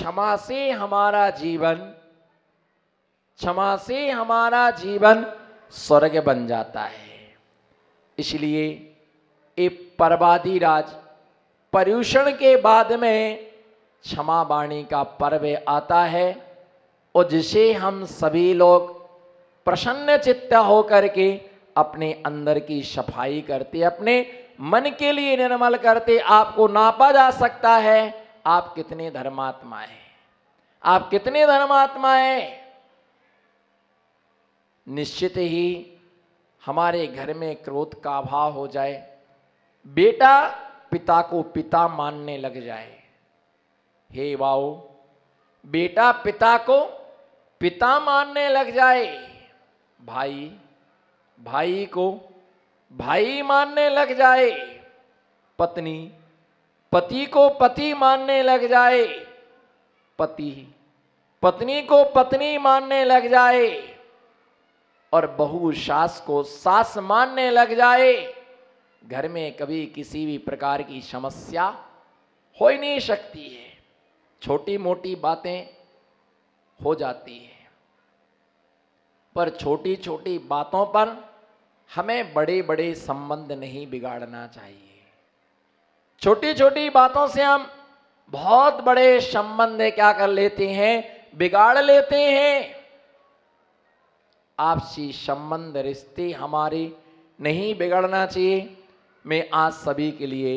क्षमा से हमारा जीवन, क्षमा से हमारा जीवन स्वर्ग बन जाता है। इसलिए ये पर्वादि राज पर्युषण के बाद में क्षमा वाणी का पर्व आता है, और जिसे हम सभी लोग प्रसन्न चित्त होकर के अपने अंदर की सफाई करते, अपने मन के लिए निर्मल करते, आपको नापा जा सकता है आप कितने धर्मात्मा हैं, आप कितने धर्मात्मा हैं। निश्चित ही हमारे घर में क्रोध का अभाव हो जाए, बेटा पिता को पिता मानने लग जाए, हे वाओ, बेटा पिता को पिता मानने लग जाए, भाई भाई को भाई मानने लग जाए, पत्नी पति को पति मानने लग जाए, पति पत्नी को पत्नी मानने लग जाए, और बहू सास को सास मानने लग जाए, घर में कभी किसी भी प्रकार की समस्या हो ही नहीं सकती है। छोटी मोटी बातें हो जाती हैं, पर छोटी छोटी बातों पर हमें बड़े बड़े संबंध नहीं बिगाड़ना चाहिए। छोटी छोटी बातों से हम बहुत बड़े संबंध क्या कर लेते हैं, बिगाड़ लेते हैं। आपसी संबंध रिश्ते हमारे नहीं बिगड़ना चाहिए। मैं आज सभी के लिए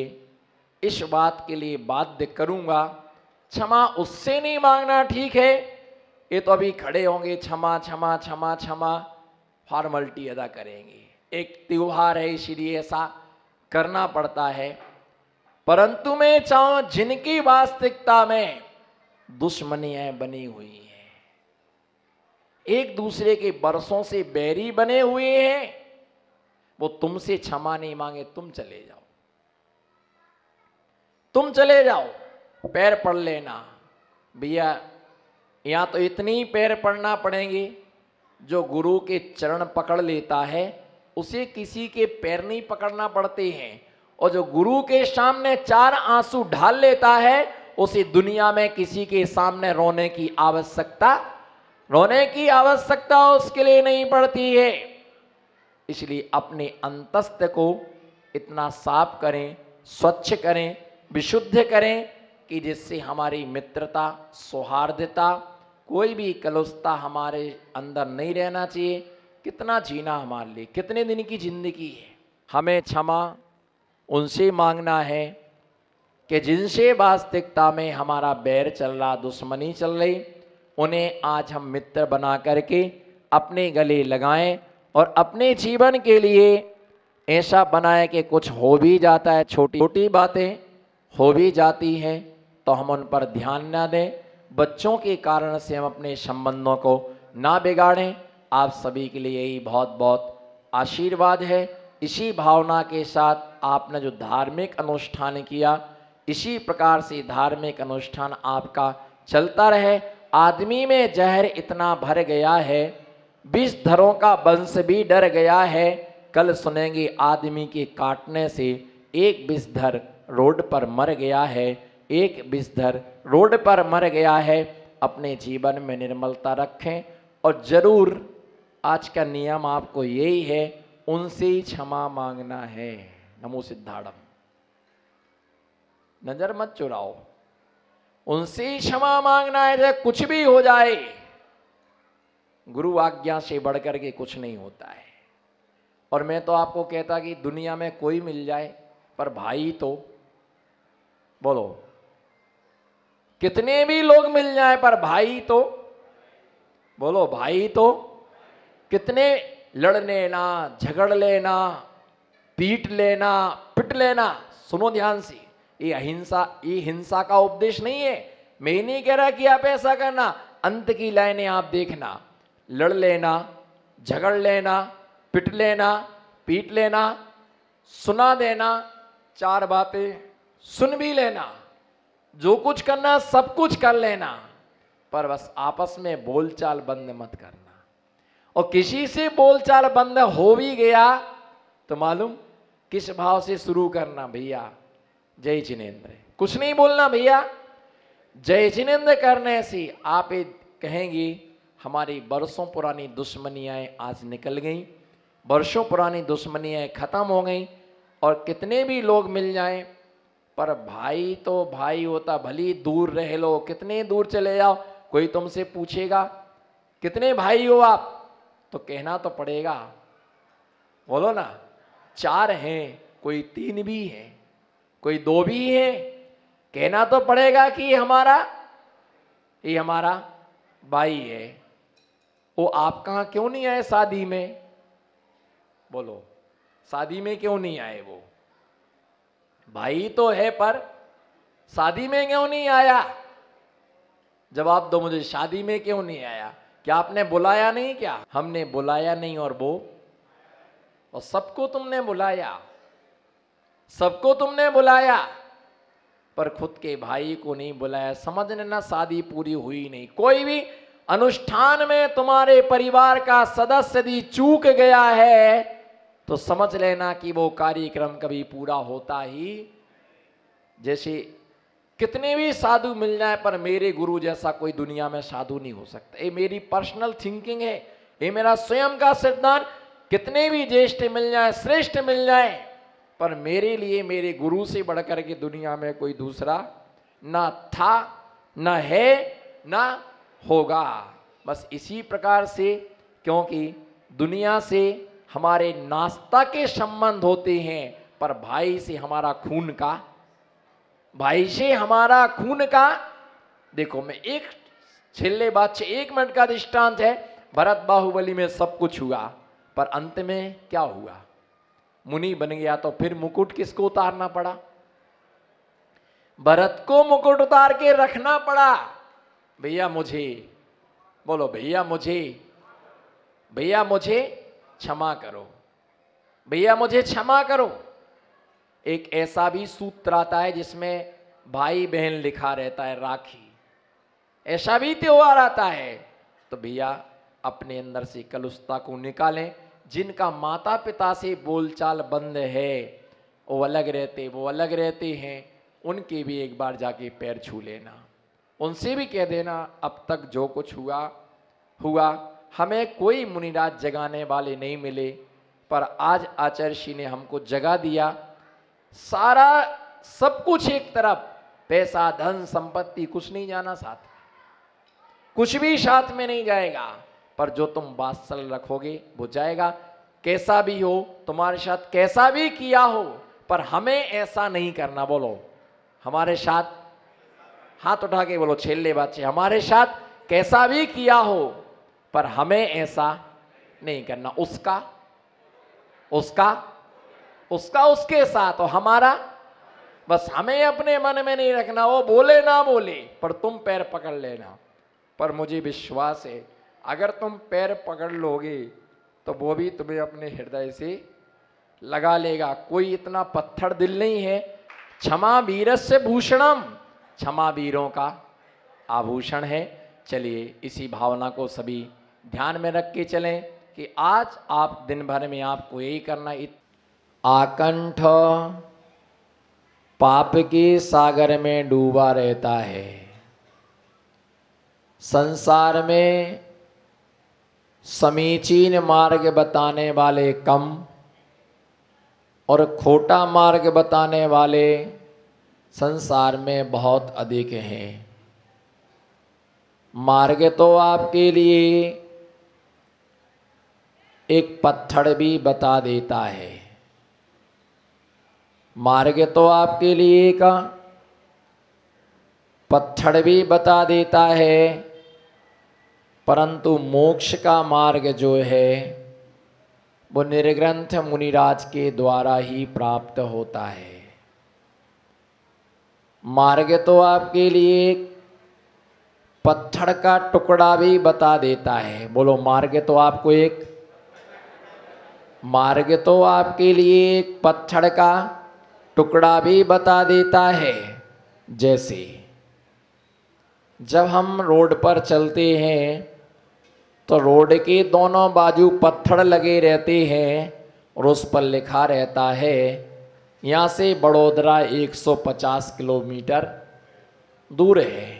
इस बात के लिए बाध्य करूंगा, क्षमा उससे नहीं मांगना, ठीक है, ये तो अभी खड़े होंगे क्षमा क्षमा क्षमा क्षमा, फॉर्मेलिटी अदा करेंगे, एक त्योहार है इसलिए ऐसा करना पड़ता है। परंतु मैं चाहूं जिनकी वास्तविकता में दुश्मनियां बनी हुई हैं, एक दूसरे के बरसों से बैरी बने हुए हैं, वो तुमसे क्षमा नहीं मांगे, तुम चले जाओ, तुम चले जाओ, पैर पड़ लेना। भैया यहां तो इतनी ही पैर पड़ना पड़ेंगे, जो गुरु के चरण पकड़ लेता है उसे किसी के पैर नहीं पकड़ना पड़ते हैं, और जो गुरु के सामने चार आंसू ढाल लेता है उसे दुनिया में किसी के सामने रोने की आवश्यकता उसके लिए नहीं पड़ती है। इसलिए अपने अंतस्थ को इतना साफ करें, स्वच्छ करें, विशुद्ध करें कि जिससे हमारी मित्रता, सौहार्दता, कोई भी कलुषता हमारे अंदर नहीं रहना चाहिए। कितना जीना हमारे लिए, कितने दिन की जिंदगी है। हमें क्षमा उनसे मांगना है कि जिनसे वास्तविकता में हमारा बैर चल रहा, दुश्मनी चल रही, उन्हें आज हम मित्र बना करके अपने गले लगाएं, और अपने जीवन के लिए ऐसा बनाए कि कुछ हो भी जाता है, छोटी छोटी बातें हो भी जाती हैं तो हम उन पर ध्यान ना दें। बच्चों के कारण से हम अपने संबंधों को ना बिगाड़ें। आप सभी के लिए यही बहुत बहुत आशीर्वाद है। इसी भावना के साथ आपने जो धार्मिक अनुष्ठान किया, इसी प्रकार से धार्मिक अनुष्ठान आपका चलता रहे। आदमी में जहर इतना भर गया है, विषधरों का वंश भी डर गया है। कल सुनेंगे आदमी के काटने से एक विषधर रोड पर मर गया है, एक विषधर रोड पर मर गया है। अपने जीवन में निर्मलता रखें, और जरूर आज का नियम आपको यही है, उनसे ही क्षमा मांगना है। नमो सिद्धाड़म, नजर मत चुराओ, उनसे ही क्षमा मांगना है, चाहे कुछ भी हो जाए। गुरु आज्ञा से बढ़कर के कुछ नहीं होता है। और मैं तो आपको कहता कि दुनिया में कोई मिल जाए, पर भाई तो, बोलो, कितने भी लोग मिल जाए पर भाई तो, बोलो, भाई तो, कितने लड़ लेना, झगड़ लेना, पीट लेना, पिट लेना। सुनो ध्यान से, ये अहिंसा, ये हिंसा का उपदेश नहीं है। मैं नहीं कह रहा कि आप ऐसा करना, अंत की लाइनें आप देखना। लड़ लेना, झगड़ लेना, पिट लेना, पीट लेना, सुना देना, चार बातें सुन भी लेना, जो कुछ करना सब कुछ कर लेना, पर बस आपस में बोलचाल बंद मत करना। और किसी से बोलचाल बंद हो भी गया तो मालूम किस भाव से शुरू करना, भैया जय जिनेन्द्र, कुछ नहीं बोलना भैया, जय जिनेंद्र करने से आप ये कहेंगे हमारी बरसों पुरानी दुश्मनियाँ आज निकल गई, वर्षों पुरानी दुश्मनियाँ खत्म हो गई, और कितने भी लोग मिल जाएं, पर भाई तो भाई होता, भली दूर रह लो, कितने दूर चले जाओ, कोई तुमसे पूछेगा कितने भाई हो आप, तो कहना तो पड़ेगा, बोलो ना, 4 हैं, कोई 3 भी है, कोई 2 भी है, कहना तो पड़ेगा कि ये हमारा भाई है। वो आप कहाँ क्यों नहीं आए शादी में, बोलो, शादी में क्यों नहीं आए? वो भाई तो है पर शादी में क्यों नहीं आया? जवाब दो मुझे, शादी में क्यों नहीं आया? क्या आपने बुलाया नहीं? क्या हमने बुलाया नहीं? और सबको तुमने बुलाया, सबको तुमने बुलाया, पर खुद के भाई को नहीं बुलाया। समझ लेना शादी पूरी हुई नहीं। कोई भी अनुष्ठान में तुम्हारे परिवार का सदस्य यदि चूक गया है तो समझ लेना कि वो कार्यक्रम कभी पूरा होता ही। जैसे कितने भी साधु मिल जाए पर मेरे गुरु जैसा कोई दुनिया में साधु नहीं हो सकता। ये मेरी पर्सनल थिंकिंग है, ये मेरा स्वयं का सिद्धांत। कितने भी ज्येष्ठ मिल जाए, श्रेष्ठ मिल जाए, पर मेरे लिए मेरे गुरु से बढ़कर के दुनिया में कोई दूसरा ना था, ना है, ना होगा। बस इसी प्रकार से, क्योंकि दुनिया से हमारे नाश्ता के संबंध होते हैं, पर भाई से हमारा खून का, भाई से हमारा खून का। देखो मैं एक छिल्ले बात से 1 मिनट का दृष्टांत है। भरत बाहुबली में सब कुछ हुआ, पर अंत में क्या हुआ? मुनि बन गया, तो फिर मुकुट किसको उतारना पड़ा? भरत को मुकुट उतार के रखना पड़ा। भैया मुझे, बोलो भैया मुझे, भैया मुझे क्षमा करो, भैया मुझे क्षमा करो। एक ऐसा भी सूत्र आता है जिसमें भाई बहन लिखा रहता है, राखी, ऐसा भी त्योहार आता है। तो भैया अपने अंदर से कलुषता को निकालें। जिनका माता पिता से बोलचाल बंद है, वो अलग रहते हैं, उनके भी एक बार जाके पैर छू लेना, उनसे भी कह देना अब तक जो कुछ हुआ हमें कोई मुनिराज जगाने वाले नहीं मिले, पर आज आचार्य श्री ने हमको जगा दिया। सारा सब कुछ एक तरफ, पैसा धन संपत्ति कुछ नहीं जाना साथ, कुछ भी साथ में नहीं जाएगा, पर जो तुम वात्सल्य रखोगे वो जाएगा। कैसा भी हो, तुम्हारे साथ कैसा भी किया हो, पर हमें ऐसा नहीं करना। बोलो हमारे साथ, हाथ उठा के बोलो छेले बच्चे, हमारे साथ कैसा भी किया हो पर हमें ऐसा नहीं करना। उसका उसके साथ, और हमारा बस हमें अपने मन में नहीं रखना। वो बोले ना बोले, पर तुम पैर पकड़ लेना। पर मुझे विश्वास है अगर तुम पैर पकड़ लोगे तो वो भी तुम्हें अपने हृदय से लगा लेगा। कोई इतना पत्थर दिल नहीं है। क्षमा वीरस्य भूषणम, क्षमा वीरों का आभूषण है। चलिए इसी भावना को सभी ध्यान में रख के चलें कि आज आप दिन भर में आपको यही करना। आकंठ पाप के सागर में डूबा रहता है। संसार में समीचीन मार्ग बताने वाले कम और खोटा मार्ग बताने वाले संसार में बहुत अधिक हैं। मार्ग तो आपके लिए एक पत्थर भी बता देता है, मार्ग तो आपके लिए का पत्थर भी बता देता है, परंतु मोक्ष का मार्ग जो है वो निर्ग्रंथ मुनिराज के द्वारा ही प्राप्त होता है। मार्ग तो आपके लिए पत्थर का टुकड़ा भी बता देता है। बोलो मार्ग तो आपको एक, मार्ग तो आपके लिए एक पत्थर का टुकड़ा भी बता देता है। जैसे जब हम रोड पर चलते हैं तो रोड के दोनों बाजू पत्थर लगे रहते हैं और उस पर लिखा रहता है यहाँ से बड़ोदरा 150 किलोमीटर दूर है।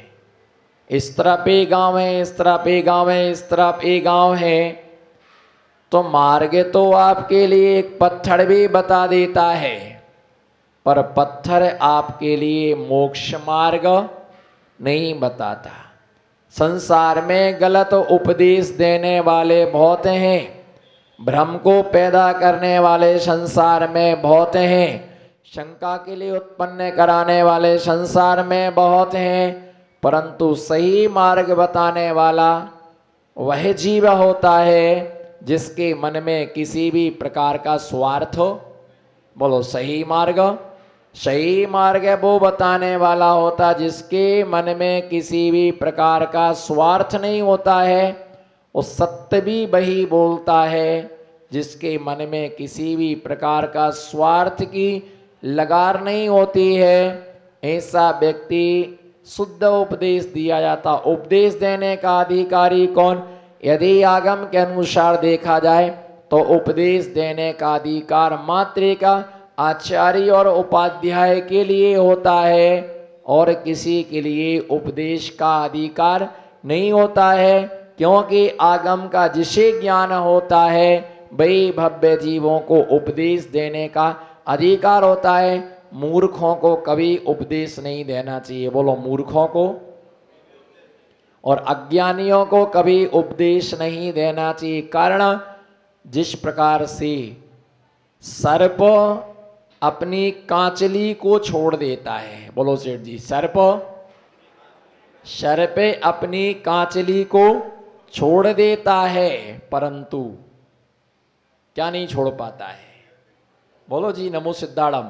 इस तरफ एक गांव है, इस तरफ एक गांव है, इस तरफ एक गांव है, तो मार्ग तो आपके लिए एक पत्थर भी बता देता है, पर पत्थर आपके लिए मोक्ष मार्ग नहीं बताता। संसार में गलत उपदेश देने वाले बहुत हैं, भ्रम को पैदा करने वाले संसार में बहुत हैं, शंका के लिए उत्पन्न कराने वाले संसार में बहुत हैं, परंतु सही मार्ग बताने वाला वह जीव होता है जिसके मन में किसी भी प्रकार का स्वार्थ हो। बोलो सही मार्ग। सही मार्ग वो बताने वाला होता जिसके मन में किसी भी प्रकार का स्वार्थ नहीं होता है। वो सत्य भी वही बोलता है जिसके मन में किसी भी प्रकार का स्वार्थ की लगार नहीं होती है। ऐसा व्यक्ति शुद्ध उपदेश दिया जाता। उपदेश देने का अधिकारी कौन? यदि आगम के अनुसार देखा जाए तो उपदेश देने का अधिकार मात्र का आचार्य और उपाध्याय के लिए होता है और किसी के लिए उपदेश का अधिकार नहीं होता है, क्योंकि आगम का जिसे ज्ञान होता है वही भव्य जीवों को उपदेश देने का अधिकार होता है। मूर्खों को कभी उपदेश नहीं देना चाहिए। बोलो मूर्खों को और अज्ञानियों को कभी उपदेश नहीं देना चाहिए। कारण जिस प्रकार से सर्प अपनी कांचली को छोड़ देता है, बोलो सेठ जी, सर्प अपनी कांचली को छोड़ देता है परंतु क्या नहीं छोड़ पाता है? बोलो जी नमो सिद्धाड़म।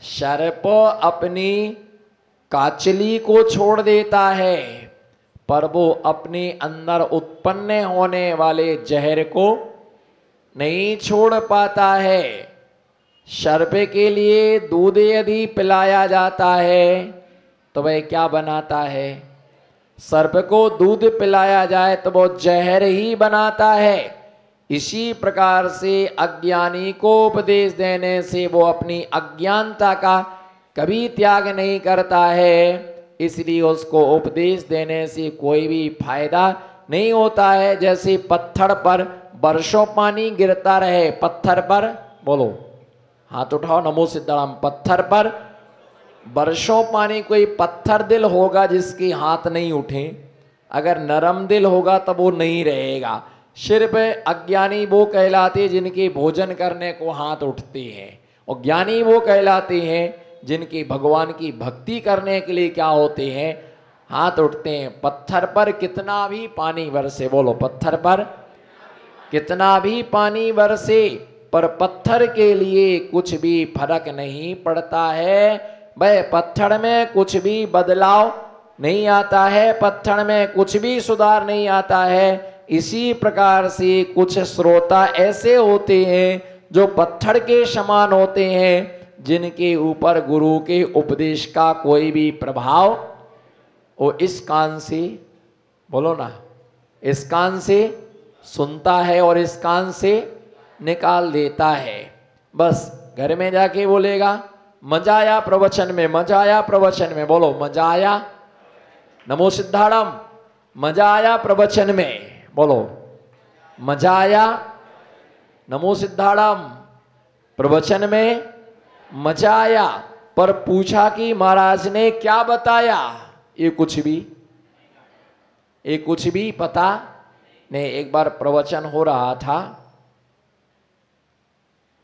सर्प अपनी कांचली को छोड़ देता है पर वो अपने अंदर उत्पन्न होने वाले जहर को नहीं छोड़ पाता है। सर्प के लिए दूध यदि पिलाया जाता है तो वह क्या बनाता है? सर्प को दूध पिलाया जाए तो वो जहर ही बनाता है। इसी प्रकार से अज्ञानी को उपदेश देने से वो अपनी अज्ञानता का कभी त्याग नहीं करता है, इसलिए उसको उपदेश देने से कोई भी फायदा नहीं होता है। जैसे पत्थर पर वर्षों पानी गिरता रहे, पत्थर पर, बोलो हाथ उठाओ नमो सिद्धाराम, पत्थर पर वर्षों पानी, कोई पत्थर दिल होगा जिसके हाथ नहीं उठे, अगर नरम दिल होगा तब वो नहीं रहेगा। सिर्फ अज्ञानी वो कहलाते जिनके भोजन करने को हाथ उठते हैं, और ज्ञानी वो कहलाते हैं जिनकी भगवान की भक्ति करने के लिए क्या होते हैं? हाथ उठते हैं। पत्थर पर कितना भी पानी बरसे, बोलो पत्थर पर कितना भी पानी बरसे पर पत्थर के लिए कुछ भी फर्क नहीं पड़ता है। वह पत्थर में कुछ भी बदलाव नहीं आता है, पत्थर में कुछ भी सुधार नहीं आता है। इसी प्रकार से कुछ श्रोता ऐसे होते हैं जो पत्थर के समान होते हैं, जिनके ऊपर गुरु के उपदेश का कोई भी प्रभाव वो इस कान से, बोलो ना, इस कान से सुनता है और इस कान से निकाल देता है। बस घर में जाके बोलेगा मजा आया प्रवचन में, मजा आया प्रवचन में, बोलो मजा आया नमो सिद्धाड़म, मजा आया प्रवचन में, बोलो मजा आया नमो सिद्धाड़म, प्रवचन में मजा आया। पर पूछा कि महाराज ने क्या बताया, ये कुछ भी पता नहीं। एक बार प्रवचन हो रहा था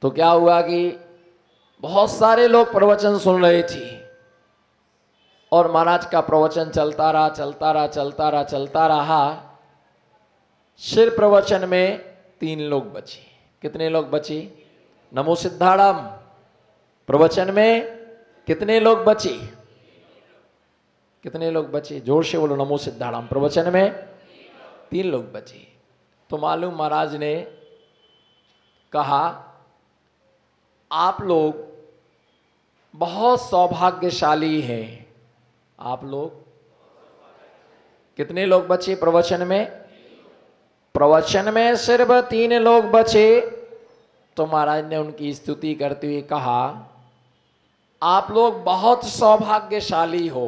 तो क्या हुआ कि बहुत सारे लोग प्रवचन सुन रहे थे और महाराज का प्रवचन चलता रहा। सिर्फ प्रवचन में 3 लोग बचे। कितने लोग बचे? नमो सिद्धाड़म, प्रवचन में कितने लोग बचे? कितने लोग बचे? जोर से बोलो नमो सिद्धाड़म। प्रवचन में 3 लोग बचे। तो मालूम महाराज ने कहा आप लोग बहुत सौभाग्यशाली हैं। आप लोग कितने लोग बचे प्रवचन में? प्रवचन में सिर्फ 3 लोग बचे। तो महाराज ने उनकी स्तुति करते हुए कहा आप लोग बहुत सौभाग्यशाली हो।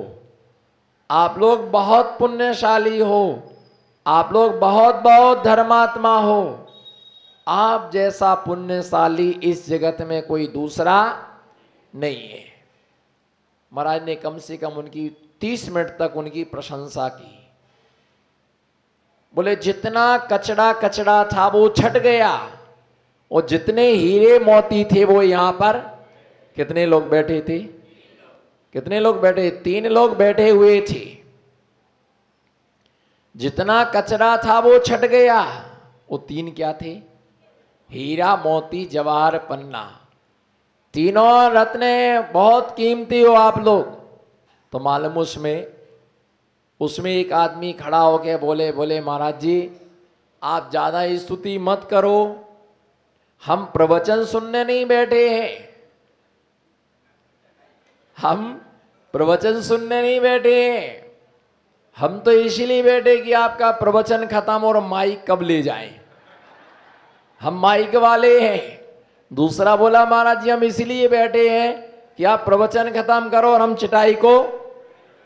आप लोग बहुत पुण्यशाली हो, आप लोग बहुत बहुत धर्मात्मा हो। आप जैसा पुण्यशाली इस जगत में कोई दूसरा नहीं है। महाराज ने कम से कम उनकी 30 मिनट तक उनकी प्रशंसा की। बोले जितना कचड़ा कचड़ा था वो छट गया, और जितने हीरे मोती थे वो यहां पर, कितने लोग बैठे थे, कितने लोग बैठे, 3 लोग बैठे हुए थे। जितना कचरा था वो छट गया। वो 3 क्या थे? हीरा मोती जवाहर पन्ना। तीनों रत्न बहुत कीमती हो आप लोग। तो मालूम उसमें एक आदमी खड़ा होके बोले महाराज जी आप ज्यादा स्तुति मत करो, हम प्रवचन सुनने नहीं बैठे हैं, हम प्रवचन सुनने नहीं बैठे हैं, हम तो इसीलिए बैठे कि आपका प्रवचन खत्म और माइक कब ले जाएं, हम माइक वाले हैं। दूसरा बोला महाराज जी हम इसीलिए बैठे हैं कि आप प्रवचन खत्म करो और हम चटाई को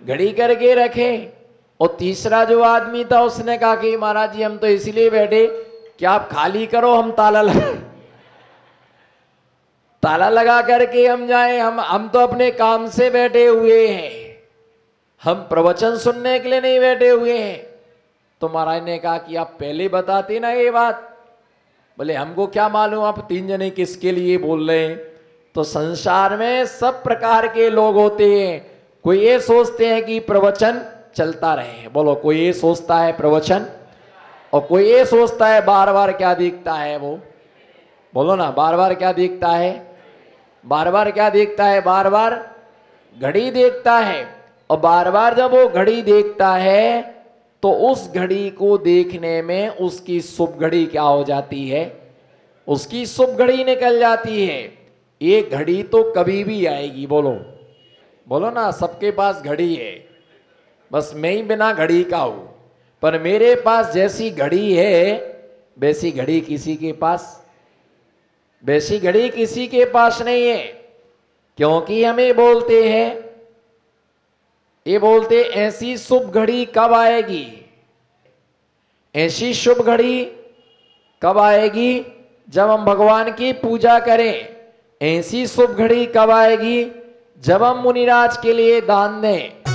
घड़ी करके रखें। और तीसरा जो आदमी था उसने कहा कि महाराज जी हम तो इसीलिए बैठे कि आप खाली करो, हम ताला लगा करके हम जाएं, हम तो अपने काम से बैठे हुए हैं, हम प्रवचन सुनने के लिए नहीं बैठे हुए हैं। तो महाराज ने कहा कि आप पहले बताते ना ये बात। बोले हमको क्या मालूम आप 3 जने किसके लिए बोल रहे हैं। तो संसार में सब प्रकार के लोग होते हैं। कोई ये सोचते हैं कि प्रवचन चलता रहे, बोलो कोई ये सोचता है प्रवचन, और कोई ये सोचता है बार बार क्या दिखता है वो, बोलो ना बार बार क्या दिखता है, बार बार क्या दिखता है, बार बार घड़ी देखता है। और बार बार जब वो घड़ी देखता है तो उस घड़ी को देखने में उसकी शुभ घड़ी क्या हो जाती है, उसकी शुभ घड़ी निकल जाती है। ये घड़ी तो कभी भी आएगी, बोलो बोलो ना, सबके पास घड़ी है, बस मैं ही बिना घड़ी का हूं। पर मेरे पास जैसी घड़ी है वैसी घड़ी किसी के पास, वैसी घड़ी किसी के पास नहीं है। क्योंकि हमें बोलते हैं, ये बोलते ऐसी शुभ घड़ी कब आएगी, ऐसी शुभ घड़ी कब आएगी जब हम भगवान की पूजा करें, ऐसी शुभ घड़ी कब आएगी जब हम मुनिराज के लिए दान दें।